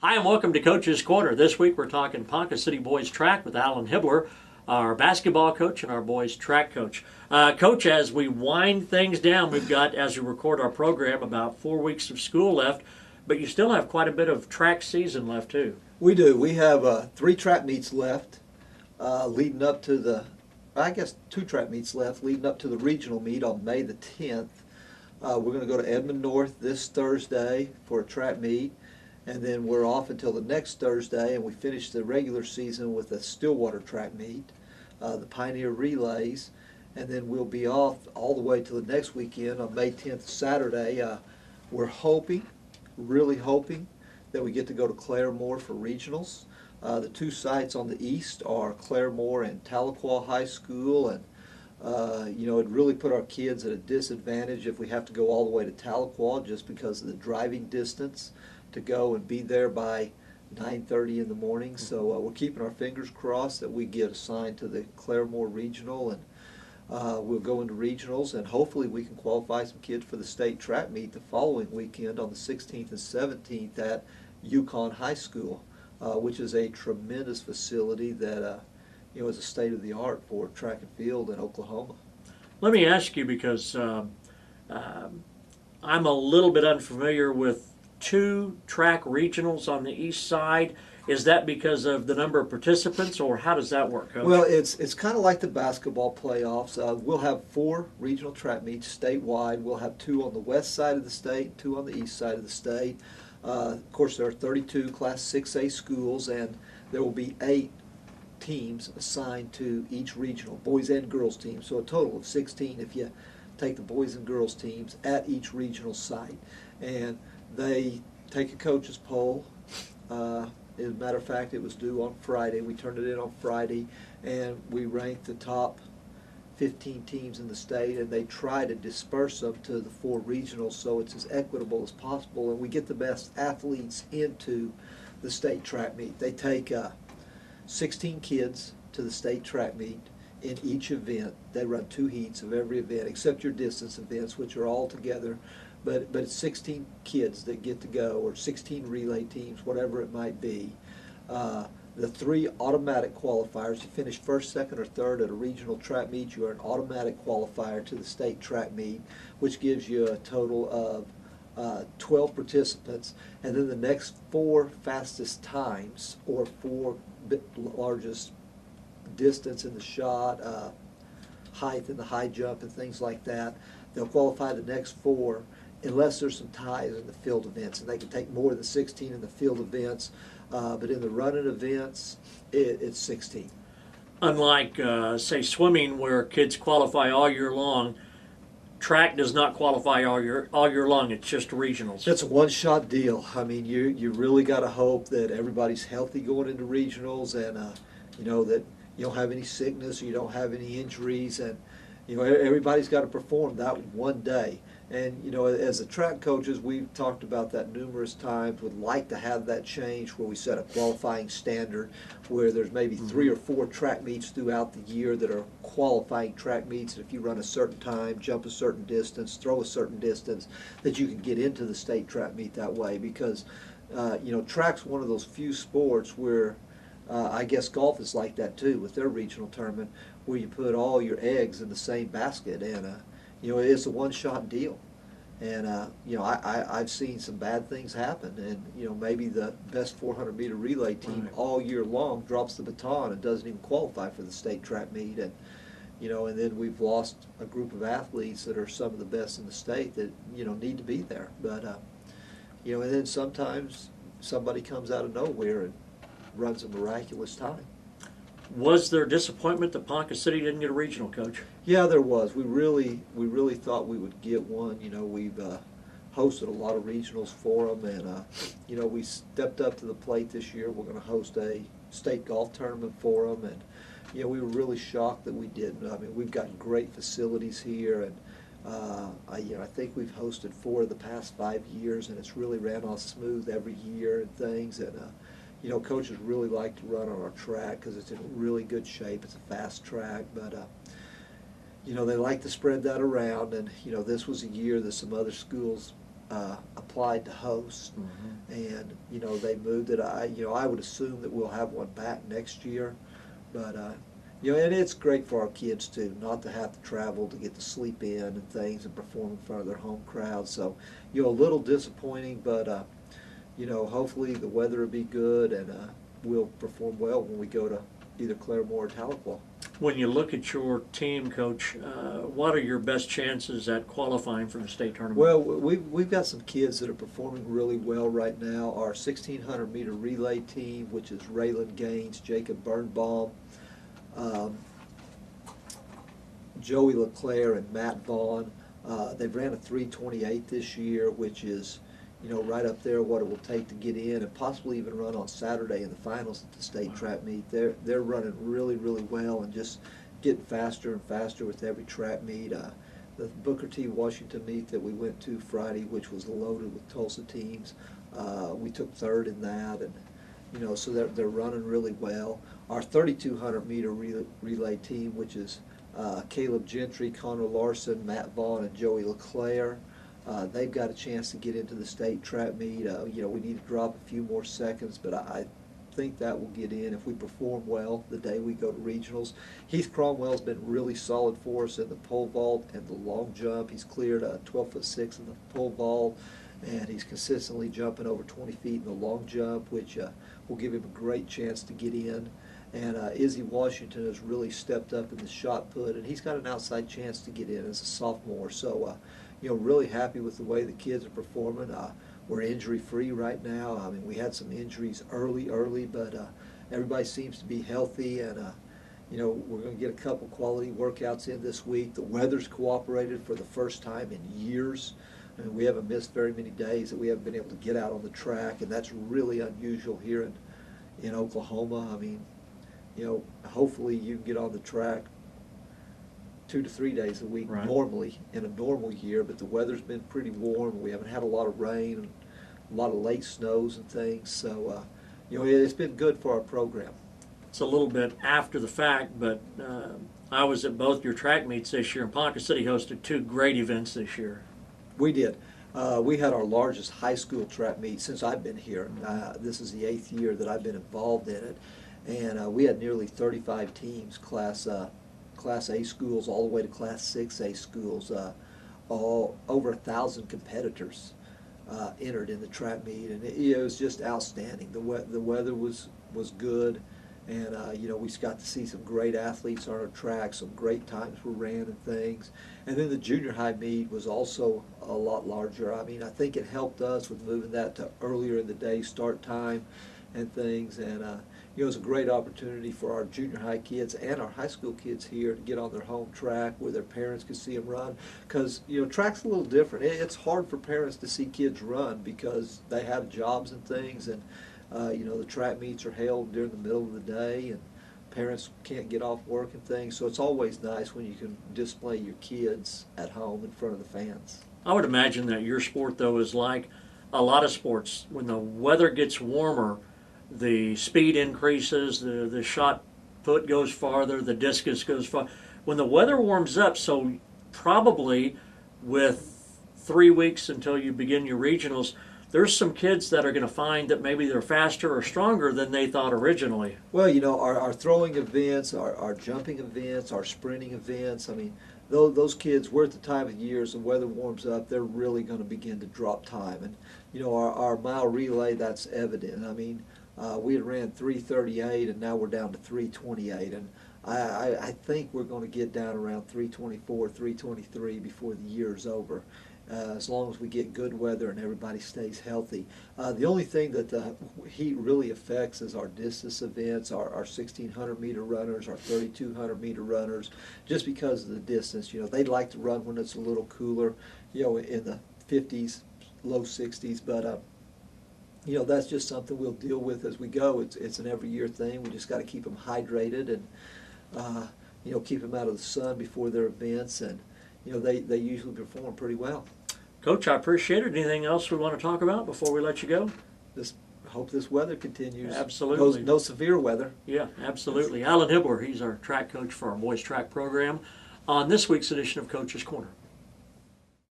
Hi and welcome to Coach's Corner. This week we're talking Ponca City Boys Track with Alan Hibler, our basketball coach and our boys track coach. Coach, as we wind things down, we've got, as we record our program, about 4 weeks of school left, but you still have quite a bit of track season left too. We do. We have 3 track meets left leading up to the, 2 track meets left leading up to the regional meet on May the 10th. We're going to go to Edmond North this Thursday for a track meet. And then we're off until the next Thursday, and we finish the regular season with a Stillwater track meet, the Pioneer Relays, and then we'll be off all the way to the next weekend on May 10th, Saturday. We're hoping, really hoping, that we get to go to Claremore for regionals. The 2 sites on the east are Claremore and Tahlequah High School, and it'd really put our kids at a disadvantage if we have to go all the way to Tahlequah just because of the driving distance to go and be there by 9:30 in the morning. So we're keeping our fingers crossed that we get assigned to the Claremore Regional, and we'll go into regionals, and hopefully we can qualify some kids for the state track meet the following weekend on the 16th and 17th at Yukon High School, which is a tremendous facility that is a state-of-the-art for track and field in Oklahoma. Let me ask you, because I'm a little bit unfamiliar with 2 track regionals on the east side. Is that because of the number of participants, or how does that work, Coach? Well, it's kind of like the basketball playoffs. We'll have 4 regional track meets statewide. We'll have 2 on the west side of the state, 2 on the east side of the state. Of course, there are 32 Class 6A schools, and there will be 8 teams assigned to each regional, boys and girls teams. So a total of 16 if you take the boys and girls teams at each regional site. And they take a coach's poll. As a matter of fact, it was due on Friday. We turned it in on Friday, and we ranked the top 15 teams in the state, and they try to disperse them to the 4 regionals so it's as equitable as possible, and we get the best athletes into the state track meet. They take 16 kids to the state track meet in each event. They run 2 heats of every event, except your distance events, which are all together. But it's 16 kids that get to go, or 16 relay teams, whatever it might be. The 3 automatic qualifiers, you finish first, second, or third at a regional track meet, you are an automatic qualifier to the state track meet, which gives you a total of 12 participants. And then the next 4 fastest times, or 4 largest distance in the shot, height in the high jump, and things like that, they'll qualify the next 4. Unless there's some ties in the field events, and they can take more than 16 in the field events, but in the running events, it's 16. Unlike, say, swimming, where kids qualify all year long, track does not qualify all year long. It's just regionals. It's a one-shot deal. I mean, you really got to hope that everybody's healthy going into regionals, and that you don't have any sickness, or you don't have any injuries, and everybody's got to perform that one day. And as the track coaches, we've talked about that numerous times. Would like to have that change where we set a qualifying standard, where there's maybe 3 or 4 track meets throughout the year that are qualifying track meets. And if you run a certain time, jump a certain distance, throw a certain distance, that you can get into the state track meet that way. Because track's one of those few sports where I guess golf is like that too, with their regional tournament, where you put all your eggs in the same basket, and it's a one-shot deal. And I've seen some bad things happen, and maybe the best 400-meter relay team all year long drops the baton and doesn't even qualify for the state track meet, and and then we've lost a group of athletes that are some of the best in the state that need to be there. But and then sometimes somebody comes out of nowhere and runs a miraculous time. Was there disappointment that Ponca City didn't get a regional, Coach? Yeah, there was. We really thought we would get one. We've hosted a lot of regionals for them, and we stepped up to the plate this year. We're going to host a state golf tournament for them, and we were really shocked that we didn't. I mean, we've got great facilities here, and I think we've hosted 4 of the past 5 years, and it's really ran off smooth every year and things. And coaches really like to run on our track because it's in really good shape. It's a fast track, but they like to spread that around. And this was a year that some other schools applied to host, and they moved it. I would assume that we'll have one back next year, but and it's great for our kids too, not to have to travel to get to sleep in and things and perform in front of their home crowd. So a little disappointing, but hopefully the weather will be good and we'll perform well when we go to either Claremore or Tahlequah. When you look at your team, Coach, what are your best chances at qualifying for the state tournament? Well, we've got some kids that are performing really well right now. Our 1,600-meter relay team, which is Raylan Gaines, Jacob Birnbaum, Joey LeClaire, and Matt Vaughn. They've ran a 3:28 this year, which is right up there what it will take to get in and possibly even run on Saturday in the finals at the state track meet. They're running really, really well and just getting faster and faster with every track meet. The Booker T. Washington meet that we went to Friday, which was loaded with Tulsa teams, we took third in that, and so they're running really well. Our 3,200-meter relay team, which is Caleb Gentry, Connor Larson, Matt Vaughn, and Joey LeClaire. They've got a chance to get into the state track meet. We need to drop a few more seconds, but I think that will get in if we perform well the day we go to regionals. Heath Cromwell's been really solid for us in the pole vault and the long jump. He's cleared 12'6" in the pole vault, and he's consistently jumping over 20 feet in the long jump, which will give him a great chance to get in. And Izzy Washington has really stepped up in the shot put, and he's got an outside chance to get in as a sophomore. So, really happy with the way the kids are performing. We're injury-free right now. I mean, we had some injuries early, but everybody seems to be healthy, and we're going to get a couple quality workouts in this week. The weather's cooperated for the first time in years. I mean, we haven't missed very many days that we haven't been able to get out on the track, and that's really unusual here in Oklahoma. I mean, hopefully you can get on the track 2 to 3 days a week normally in a normal year, but the weather's been pretty warm. We haven't had a lot of rain and a lot of late snows and things, so it's been good for our program. It's a little bit after the fact, but I was at both your track meets this year, and Ponca City hosted 2 great events this year. We did. We had our largest high school track meet since I've been here. This is the 8th year that I've been involved in it, and we had nearly 35 teams, Class A schools all the way to Class 6A schools. All over 1,000 competitors entered in the track meet, and it was just outstanding. The weather was good, and we got to see some great athletes on our track. Some great times were ran and things. And then the junior high meet was also a lot larger. I mean, I think it helped us with moving that to earlier in the day start time and things, and it was a great opportunity for our junior high kids and our high school kids here to get on their home track where their parents could see them run, because track's a little different. It's hard for parents to see kids run because they have jobs and things, and the track meets are held during the middle of the day, and parents can't get off work and things, so it's always nice when you can display your kids at home in front of the fans. I would imagine that your sport, though, is like a lot of sports. When the weather gets warmer, the speed increases, the shot put goes farther, the discus goes far. When the weather warms up, so probably with 3 weeks until you begin your regionals, there's some kids that are going to find that maybe they're faster or stronger than they thought originally. Well, our throwing events, our jumping events, our sprinting events, I mean, those kids, we're at the time of year, as the weather warms up, they're really going to begin to drop time. And, our mile relay, that's evident. I mean, we had ran 3:38, and now we're down to 3:28. And I think we're going to get down around 3:24, 3:23 before the year is over, as long as we get good weather and everybody stays healthy. The only thing that the heat really affects is our distance events, our 1,600-meter runners, our 3,200-meter runners, just because of the distance. They'd like to run when it's a little cooler, in the 50s, low 60s, but that's just something we'll deal with as we go. It's an every year thing. We just got to keep them hydrated and keep them out of the sun before their events, and they usually perform pretty well. Coach, I appreciate it. Anything else we want to talk about before we let you go? Hope this weather continues. Absolutely. No severe weather. Yeah, absolutely. Alan Hibler, he's our track coach for our boys track program on this week's edition of Coach's Corner.